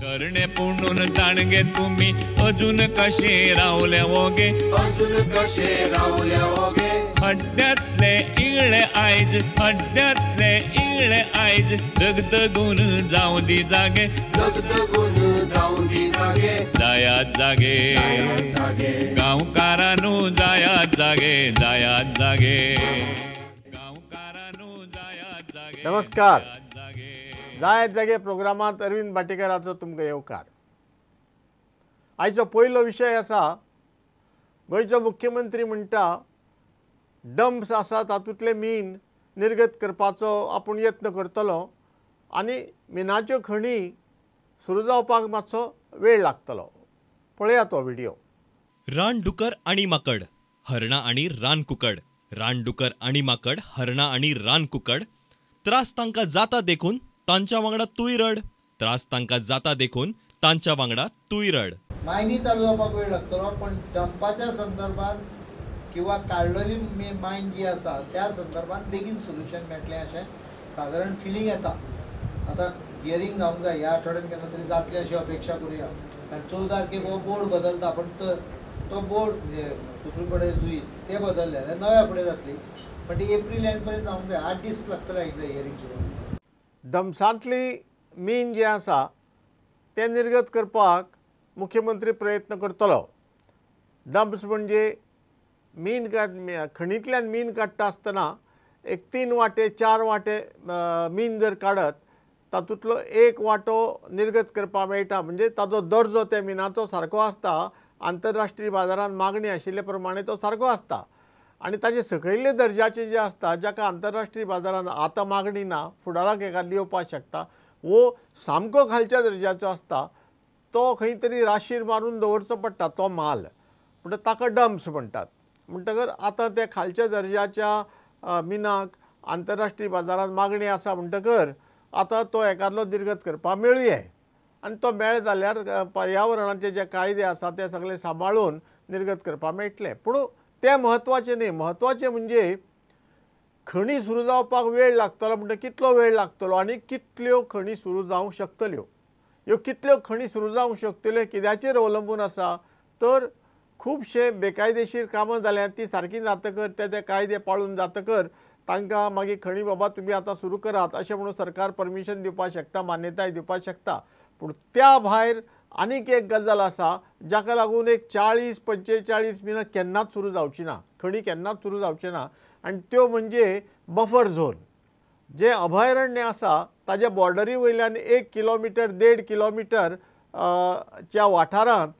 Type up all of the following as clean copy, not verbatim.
करणे पुणून जाणगे तुम्ही अजून कसे रावल्या वोगे अजून कसे रावल्या वोगे हड्ड्यातले इगळे आयज हड्ड्यातले इगळे आयज दगदगून जाऊ दी जागे दगदगून जाऊ दी जागे जायात जागे गांवकारांनो जायात जागे जायात जागे गांवकारांनो जायात जागे नमस्कार जायत जागे प्रोग्रामात अरविंद भाटेकाराचो तुमकां येवकार आयचो पयलो विशय आसा गोंयचो मुख्यमंत्री म्हणटा डम्प्स आसा तातूंतले मीन निर्गत करपाचो आपूण यत्न करतलो आनी मिनाच्यो खणी सुरू जावपाक मातसो वेळ लागतलो पळया तो व्हिडिओ रानडुकर आणि माकड हरणा आणि रानकुकड रानडुकर आणि माकड हरणा आणि रानकुकड त्रास तांकां जाता देखून तांच्या वांगडा तूय रड त्रास तांकां जाता देखून तांच्या वांगडा तूय रड मायनी चालू जावपाक वेळ लागतलो पण डंपाच्या संदर्भात किंवा काडलेली मायन जी आसा त्या संदर्भात बेगीन सोल्युशन मेळटलें अशें सादारण फिलींग येता आतां हियरींग जावंक जाय ह्या आठवड्यान केन्ना तरी जातलें अशी अपेक्षा करुया कारण 14 तारखेक हो बोर्ड बदलता पण तो बोर्ड म्हणजे सुप्रीम कोर्टाचे जुईज ते बदलले जाल्यार नव्या फुडें जातली पण ती एप्रील एंड पर्यंत जावंक जाय 8 दीस लागतले हियरींग सुरू डम्प्सांतली मीन जे आसा ते निर्गत करपाक मुख्यमंत्री प्रयत्न करतलो डम्प्स म्हणजे मीन खणींतल्यान मीन काडटा आसतना एक 3 वाटे 4 वाटे मीन जर काडत तातूंतलो एक वाटो निर्गत करपाक मेळटा म्हणजे ताजो दर्जो त्या मिनाचो सारको आसता आंतरराष्ट्रीय बाजारांत मागणी आशिल्ले प्रमाणे तो सारको आसता आनी ताजे सकयल्ले दर्जाचे जे आसता जाका आंतरराष्ट्रीय बाजारांत आतां मागणी ना फुडाराक एखादी येवपाक शकता वो सामको खालच्या दर्जाचो आसता तो खंय तरी राशीर मारून दवरचो पडटा तो माल म्हणटा ताका डम्प्स म्हणटात म्हणटकर आतां त्या खालच्या दर्जाच्या मिनाक आंतरराष्ट्रीय बाजारांत मागणी आसा म्हणटकर आतां तो एकादलो निर्गत करपाक मेळुंये आनी तो मेळ जाल्यार पर्यावरणाचे जे कायदे आसा ते सगळे सांबाळून निर्गत करपाक मेळटले पूण ते म्हत्वाचें न्ही म्हत्वाचें म्हणजे खणी सुरू जावपाक वेळ लागतलो म्हणटा कितलो वेळ लागतलो आनी कितल्यो खणी सुरू जावंक शकतल्यो ह्यो कितल्यो खणी सुरू जावंक शकतल्यो कित्याचेर अवलंबून आसा तर खुबशे बेकायदेशीर कामां जाल्यात ती सारकी जातकर ते कायदे पाळून जातकर तांकां मागीर खणी बाबा तुमी आतां सुरू करात अशें म्हणून सरकार परमिशन दिवपाक शकता मान्यताय दिवपाक शकता पूण त्या भायर आनीक एक गजाल आसा जाका लागून एक 40-45 मिनां केन्नाच सुरू जावची ना खणी केन्नाच सुरू जावचे ना आनी त्यो म्हणजे बफर झोन जे अभयारण्य आसा ताज्या बॉर्डरी वयल्यान 1 किलोमिटर 1.5 किलोमिटर च्या वाठारांत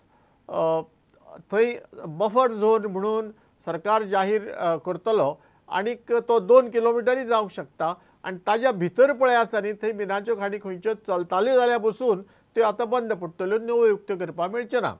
थंय बफर झोन म्हणून सरकार जाहीर करतलो आनीक तो 2 किलोमिटरूय जावंक शकता आनी ताज्या भितर पळय आसा न्ही थंय मिनाच्यो खाणी खंयच्यो चलताल्यो जाल्यार बसून त्यो आतां बंद पडटल्यो नव्यो उक्त्यो करपाक मेळच्यो ना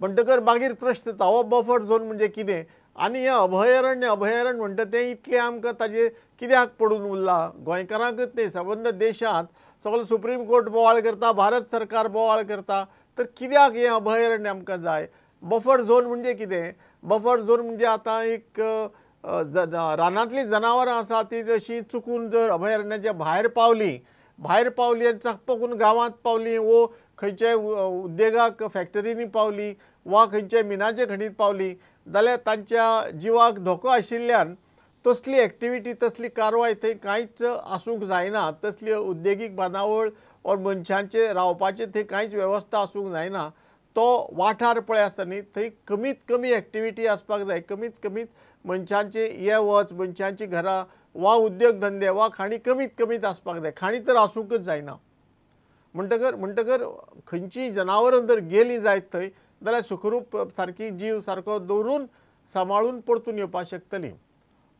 म्हणटकर मागीर प्रश्न येता हो बफर झोन म्हणजे कितें आनी हें अभयारण्य म्हणटा तें इतलें आमकां ताजेर कित्याक पडून उरलां गोंयकारांकच न्ही सबंद देशांत सगळो सुप्रीम कोर्ट बोवाळ करता भारत सरकार बोवाळ करता तर कित्याक हें अभयारण्य आमकां जाय बफर झोन म्हणजे कितें बफर झोन म्हणजे आतां एक रानांतलीं जनावरां आसा ती अशीं चुकून जर अभयारण्याच्या भायर पावली आनी चकपकून गांवांत पावली वो खंयच्याय उद्देगाक फॅक्टरींनी पावली वा खंयच्याय मिनाचे खणींत पावली जाल्यार तांच्या जिवाक धोको आशिल्ल्यान तसली एक्टिविटी तसली कारवाय थंय कांयच आसूंक जायना तसली उद्देगीक बांदावळ वा मनशांचे रावपाचे थंय कांयच वेवस्था आसूंक जायना तो वाठार पळय आसता न्ही थंय कमीत कमी एक्टिविटी आसपाक जाय कमीत कमीत मनशांचे ये वच मनशांची घरां वा उद्योग धंदे वा खाणी कमीत कमीत आसपाक जाय खाणी तर आसूंकच जायना म्हणटकर खंयचीय जनावरां जर गेलीं जायत थंय जाल्यार सुखरूप सारकी जीव सारको दवरून सांबाळून परतून येवपाक शकतलीं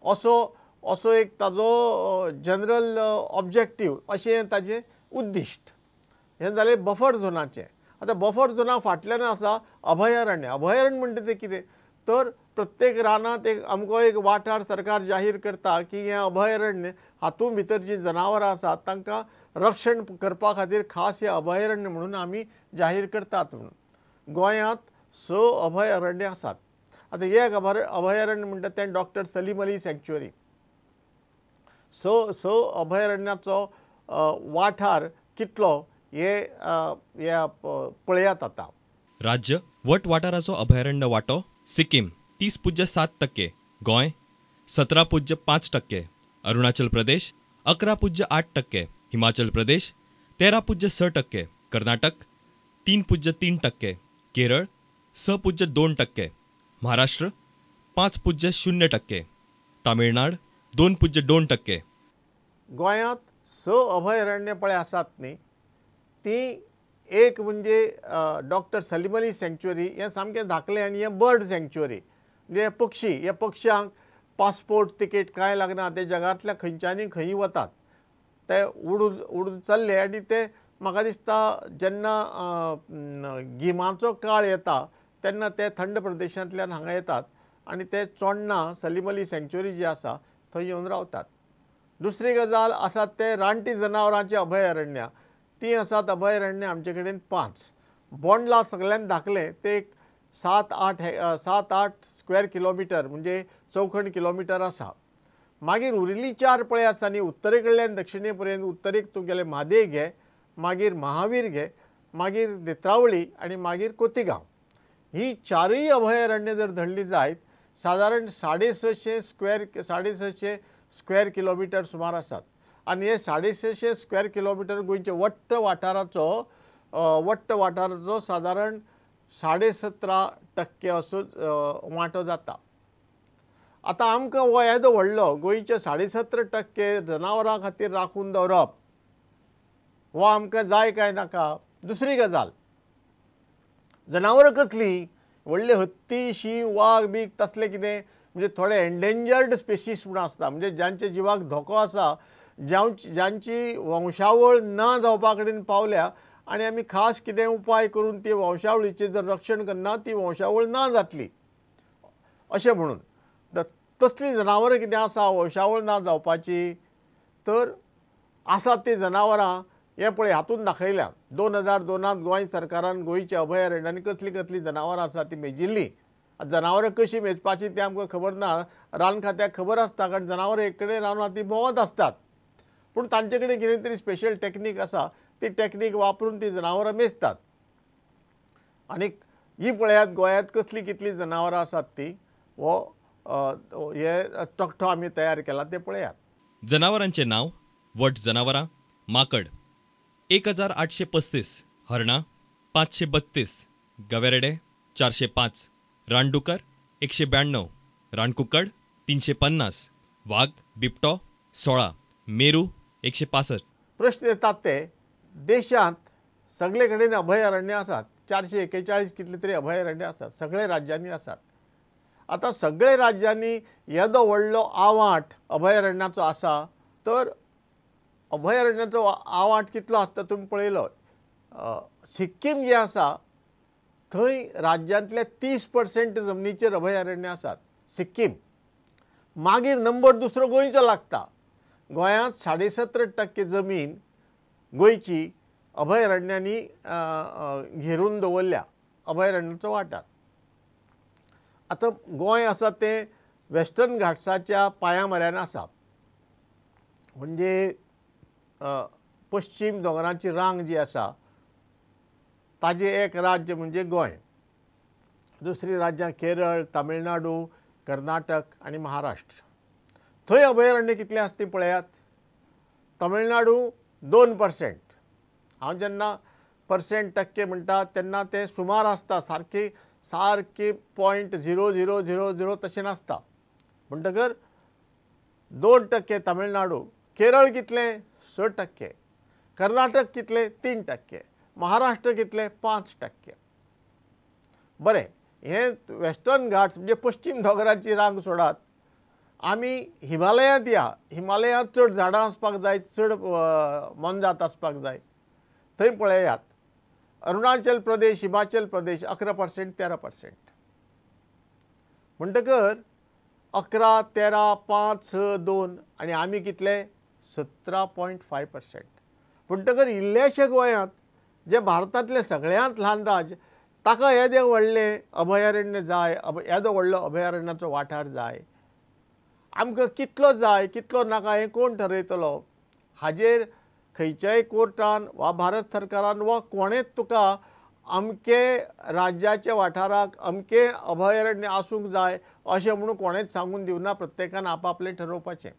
असो एक ताजो जनरल ऑब्जेक्टीव अशें ताजें उद्दिश्ट हें जालें बफर झोनाचें आतां बफर झोना फाटल्यान आसा अभयारण्य म्हणटा तें कितें तर प्रत्येक रानांत एक अमको एक वाठार सरकार जाहीर करता की हें अभयारण्य हातूंत भितर जीं जनावरां आसात तांकां रक्षण करपा खातीर खास हें अभयारण्य म्हणून आमी जाहीर करतात म्हणून गोंयांत 6 अभयारण्य आसात आतां एक अभयारण्य म्हणटा तें डॉक्टर सलीम अली सँक्च्युरी स अभयारण्याचो वाठार कितलो हे पळयात आता. राज्य वट वाठाराचो अभयारण्य वांटो सिक्कीम 30.7%, गोंय 17.5%, अरुणाचल प्रदेश 11.8%, हिमाचल प्रदेश 13.6%, कर्नाटक 3.3%, केरळ 6.2%, महाराष्ट्र 5.0%, तामिळनाड 2.2%. गोंयांत 6 अभयारण्य पळय आसात न्ही, ती एक म्हणजे डॉक्टर सलीम अली सँक्च्युरी हें सामकें धाकलें आनी हें बर्ड सँक्च्युरी म्हणजे हे पक्ष्यांक पासपोर्ट तिकेट कांय लागना, ते जगांतल्या खंयच्यानी खंयी वतात, ते उडून चल्ले आनी ते म्हाका दिसता जेन्ना गिमाचो काळ येता तेन्ना ते थंड प्रदेशांतल्यान हांगा येतात आनी ते चोडणा सलीम अली सँक्च्युरी जी आसा थंय येवन रावतात. दुसरी गजाल आसात ते रानटी जनावरांचें अभयारण्य, ती आसात अभयारण्य आमचे कडेन 5. बोंडला सगळ्यान धाकलें ते एक 7-8 स्क्वेअर किलोमिटर म्हणजे चौखण किलोमिटर आसा. मागीर उरिल्ली 4 पळय आसा न्ही, उत्तरे कडल्यान दक्षिणे पर्यंत. उत्तरेक तूं गेले म्हादेय घे, मागीर महावीर घे, मागीर नेत्रावळी आनी मागीर कोतिगांव. ही 4य अभयारण्य जर धरली जायत सादारण 650 स्क्वेअर किलोमिटर सुमार आसात. आनी हे 650 स्क्वेअर किलोमिटर गोंयचे वट्ट वाठाराचो सादारण 17.5% असो वांटो जाता. आतां आमकां हो येदो व्हडलो गोंयचे 17.5% जनावरां खातीर राखून दवरप हो आमकां जाय काय नाका. दुसरी गजाल, जनावरां कसलीं व्हडले हत्ती, शीं, वाग बीग तसले कितें म्हणजे थोडे एन्डेंजर्ड स्पेसीस म्हूण आसता, म्हणजे ज्यांच्या जिवाक धोको आसा, ज्यांची वंशावळ ना जावपा कडेन पावल्या आनी आमी खास कितें उपाय करून ती वंशावळीचें जर रक्षण करना ती वंशावळ ना जातली अशें म्हणून. तसलीं जनावरां कितें आसा वंशावळ ना जावपाची, तर आसात ती जनावरां हें पळय हातून दाखयल्या. 2002 गोंय सरकारान गोंयच्या अभयारण्यांनी कसलीं जनावरां आसा ती मेजिल्लीं. जनावरां कशीं मेजपाची तें आमकां खबर ना, रान खात्याक खबर आसता, कारण जनावरां एक कडेन रावना ती भोंवत आसतात. पूण तांचे कडेन कितें तरी स्पेशल टॅक्नीक आसा, ती टॅक्नीक वापरून ती जनावरां मेजतात. आनीक ही पळयात गोंयांत कितलीं जनावरां आसात ती हो हे तकटो आमी तयार केला ते पळयात. जनावरांचे नाव: वट जनावरां माकड 1835, हरणां 532, गवेरेडे 405, रानडुकर 192, रानकुकड 350, वाघ बिबटो 16, मेरू 165. प्रश्न येतात ते देशांत सगळे कडेन अभयारण्य आसात, 441 कितले तरी अभयारण्य आसात, सगळे राज्यांनी आसात. आतां सगळे राज्यांनी येदो व्हडलो आवाठ अभयारण्याचो आसा, तर अभयारण्याचो आवाठ कितलो आसता तुमी पळयलो. सिक्कीम जे आसा थंय राज्यांतले 30% जमनीचेर अभयारण्य आसात सिक्कीम. मागीर नंबर दुसरो गोंयचो लागता. गोंयांत 17.5% जमीन गोंयची अभयारण्यांनी घेरून दवरल्या, अभयारण्याचो वाठार. आतां गोंय आसा तें वेस्टर्न घाट्साच्या पांयामऱ्यान आसा, म्हणजे पश्चीम दोंगरांची रांग जी आसा ताजें एक राज्य म्हणजे गोंय. दुसरी राज्यां केरळ, तामिळनाडू, कर्नाटक आनी महाराष्ट्र. थंय अभयारण्य कितलें आसा ती पळयात. तामिळनाडू 2%. हांव जेन्ना टक्के म्हणटा तेन्ना ते सुमार आसता, सारके 0.0000 तशें नासता. म्हणटकर 2% तामिळनाडू. केरळ कितलें 6%. कर्नाटक कितलें 3%. महाराष्ट्र कितले 5%. बरें, हे वेस्टर्न घाट्स म्हणजे पश्चिम दोंगरांची रांग सोडात, आमी हिमालयांत या. हिमालयांत चड झाडां आसपाक जाय, चड मोनजात आसपाक जाय. थंय पळयात अरुणाचल प्रदेश, हिमाचल प्रदेश 11%, 13%. म्हणटकर 11, 13, 5, 6, 2 आनी आमी कितले 17.5%. म्हणटकर इल्लेशे गोंयांत जे भारतांतले सगळ्यांत ल्हान राज्य ताका येदे व्हडलें अभयारण्य जाय, येदो व्हडलो अभयारण्याचो वाठार जाय. आमकां कितलो जाय कितलो नाका हें कोण ठरयतलो. हाजेर खंयच्याय कोर्टान वा भारत सरकारान वा कोणेच तुका अमके राज्याच्या वाठाराक अमके अभयारण्य आसूंक जाय अशें म्हणून कोणेच सांगून दिवना. प्रत्येकान आपापलें ठरोवपाचें.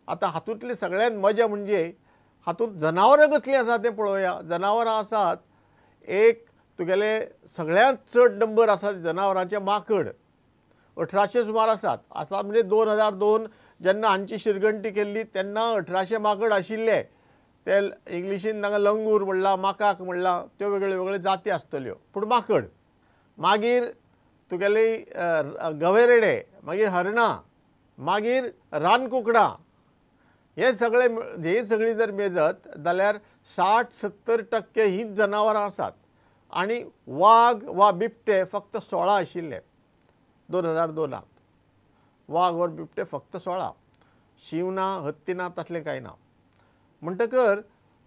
आतां हातूंतली सगळ्यांत मजा म्हणजे हातूंत जनावरां कसलीं आसा तें पळोवया. जनावरां आसात, एक तुगेले सगळ्यांत चड नंबर आसा जनावरांचे माकड. 1800 सुमार आसात. म्हणजे 2002 जेन्ना हांची शिरगंटी केल्ली तेन्ना 1800 माकड आशिल्ले. ते इंग्लिशीन तांकां लंगूर म्हणला, माकाक म्हणला, त्यो वेगळ्यो वेगळ्यो जाती आसतल्यो. पूण माकड, मागीर तुगेली गवेरेडे, मागीर हरणां, मागीर रानकुकडां, हे सगळीं जर मेजत जाल्यार 60-70% हींच जनावरां आसात. आनी वाग वा बिबटे फक्त 16 आशिल्ले 2002. वाग वा बिबटे फक्त 16. शिव ना, हत्ती ना, तसलें कांय ना. म्हणटकर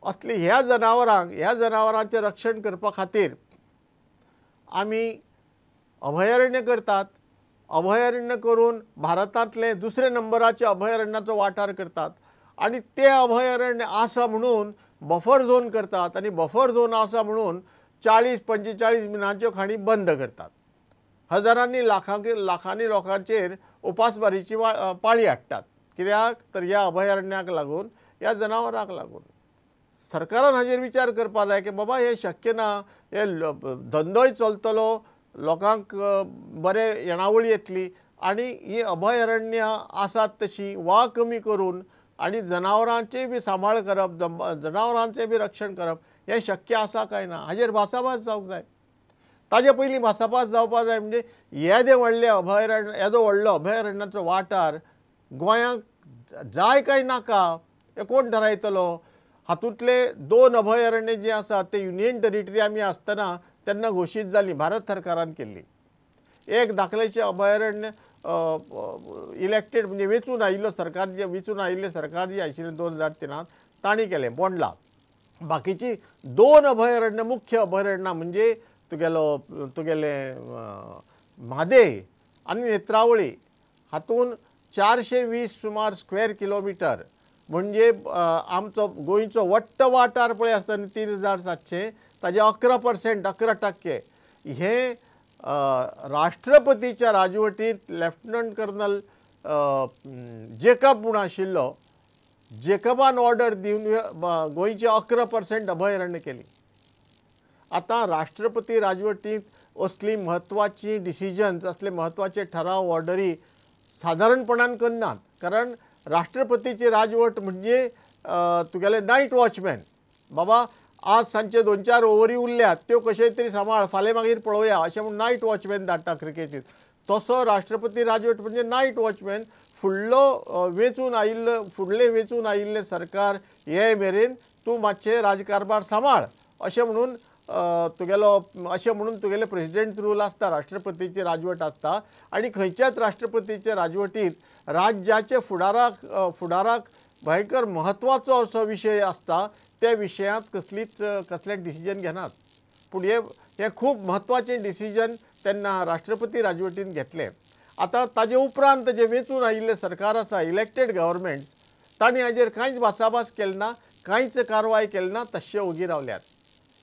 असली ह्या जनावरांचें रक्षण करपा खातीर आमी अभयारण्य करतात. अभयारण्य करून भारतांतले दुसरे नंबराचे अभयारण्याचो वाठार करतात. आनी ते अभयारण्य आसा म्हणून बफर झोन करतात. आनी बफर झोन आसा म्हणून 40-45 मिनांच्यो खाणी बंद करतात. हजारांनी लाखांनी लोकांचेर उपासमारीची पाळी हाडटात. कित्याक तर ह्या अभयारण्याक लागून, ह्या जनावरांक लागून. सरकारान हाजेर विचार करपा जाय की बाबा हें शक्य ना, हे धंदोय चलतलो, लोकांक बरे येणावळ येतली आनी ही अभयारण्यां आसात तशीं वा कमी करून आनी जनावरांचेय बी सांबाळ करप, जनावरांचें बी रक्षण करप हें शक्य आसा काय ना हाजेर भासाभास जावंक जाय. ताजे पयलीं भासाभास जावपा जाय म्हणजे येदें व्हडलो अभयारण्याचो वाठार गोंयांक जाय काय नाका हें कोण थारायतलो. हातूंतले 2 अभयारण्य जीं आसात ते युनियन टेरिटरी आमी आसतना तेन्ना घोशीत जालीं, भारत सरकारान केल्ली. एक धाकलेंशें अभयारण्य इलेक्टेड म्हणजे वेंचून आयिल्लो सरकार जी आशिल्लें 2003 तांणी केलें बोंडला. बाकीची 2 अभयारण्य मुख्य अभयारण्यां म्हणजे तुगेले म्हादेय आनी नेत्रावळी, हातूंत 420 सुमार स्क्वेअर किलोमिटर म्हणजे आमचो गोंयचो वट्ट वाठार पळय आसता न्ही 3700, ताजे 11% हे राष्ट्रपतीच्या राजवटींत लेफ्टनंट कर्नल जेकब म्हूण आशिल्लो, जेकबान ऑर्डर दिवन गोंयची 11% अभयारण्य केली. आतां राष्ट्रपती राजवटींत असली म्हत्वाची डिसिजन्स, असले म्हत्वाचे ठराव ऑर्डरी सादारणपणान करनात. कारण राष्ट्रपतीची राजवट म्हणजे तुगेले नायट वॉचमॅन, बाबा आज सांजचे 2-4 ओव्हरी उरल्यात त्यो कशेय तरी सांबाळ, फाल्यां मागीर पळोवया अशें म्हणून नायट वॉचमॅन धाडटा क्रिकेटींत. तसो राष्ट्रपती राजवट म्हणजे नायट वॉचमॅन. फुडलें वेंचून आयिल्लें सरकार हे मेरेन तूं मातशें राजकारभार सांबाळ अशें म्हणून तुगेले प्रेसिडेंट रूल आसता, राष्ट्रपतीची राजवट आसता. आनी खंयच्याच राष्ट्रपतीचे राजवटींत राज्याचे फुडाराक भयंकर म्हत्वाचो असो विशय आसता, त्या विशयांत कसलें डिसिजन घेनात. पूण हे खूब म्हत्वाचें डिसिजन तेन्ना राष्ट्रपती राजवटीन घेतलें. आतां ताजे उपरांत जे वेंचून आयिल्लें सरकार आसा, इलेक्टेड गव्हर्मेंट्स, तांणी हाजेर कांयच भासाभास केली ना, कांयच कारवाय केली ना, तशें ओगी रावल्यात.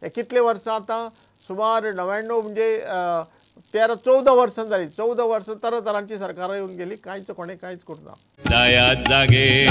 हे कितले वर्सां आतां सुमार 99 म्हणजे 13-14 वर्सां जालीं. 14 वर्सां तरातरांची सरकारां येवन गेली, कोणें कांयच करूं ना. जायात जागे